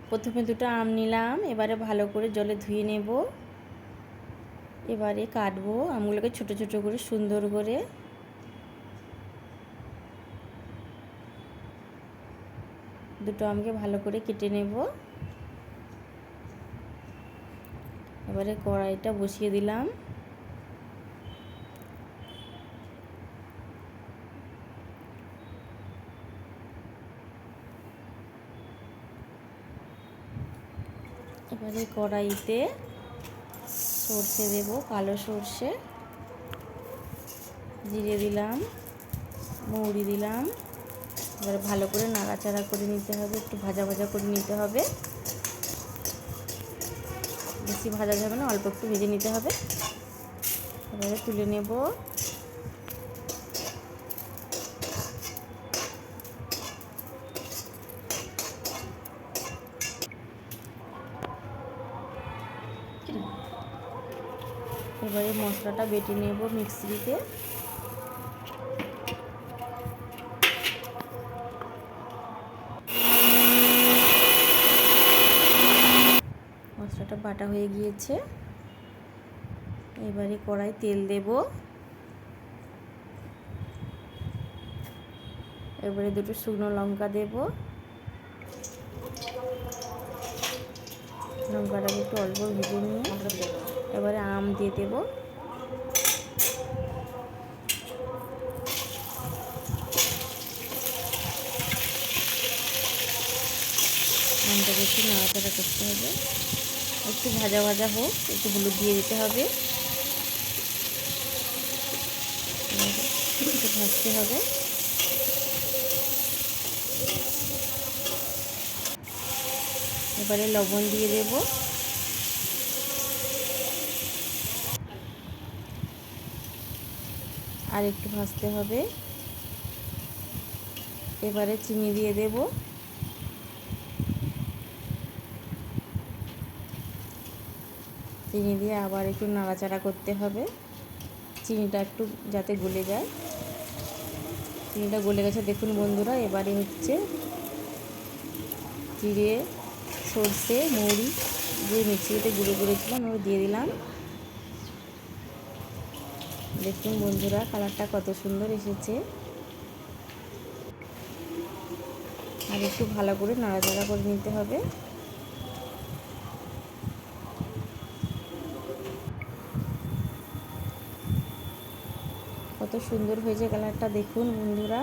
প্রথমে দুটো আম নিলাম, এবারে ভালো করে জলে ধুয়ে নেব। এবারে কাটবো আমগুলোকে ছোট ছোট করে, সুন্দর করে। দুটো আমকে ভালো করে কেটে নেব। এবারে কড়াইটা বসিয়ে দিলাম। এবারে কড়াইতে সর্ষে দেব, কালো সর্ষে, জিরে দিলাম, মৌরি দিলাম। এবারে ভালো করে নাড়াচাড়া করে নিতে হবে, একটু ভাজা ভাজা করে নিতে হবে। বেশি ভাজা যাবে না, অল্প একটু ভেজে নিতে হবে। এবারে তুলে নেব। এবারে মশলাটা বেটে নেব মিক্সিতে। মশলাটা বাটা হয়ে গিয়েছে। এবারে কড়াই তেল দেব। এবারে দুটো শুকনো লঙ্কা দেব। লঙ্কাটাকে একটু অল্প ভেজে নিয়ে এবারে আম দিয়ে দেব। আমটাকে একটু নাড়াচাড়া করতে হবে, একটু ভাজা ভাজা হোক, একটু হলুদ দিয়ে দিতে হবে, একটু ভাজতে হবে। এবারে লবণ দিয়ে দেব। আর একটু ভাজতে হবে। এবারে চিনি দিয়ে দেব। চিনি দিয়ে আবার একটু নাড়াচাড়া করতে হবে, চিনিটা একটু যাতে গলে যায়। চিনিটা গলে গেছে দেখুন বন্ধুরা। এবারে হচ্ছে জিরে, সর্ষে, মৌরি যে মিক্সিতে গুঁড়ো করেছিলাম ওগুলো দিয়ে দিলাম। দেখুন বন্ধুরা কালারটা কত সুন্দর এসেছে। আর একটু ভালো করে নাড়াচাড়া করে নিতে হবে। কত সুন্দর হয়েছে কালারটা দেখুন বন্ধুরা।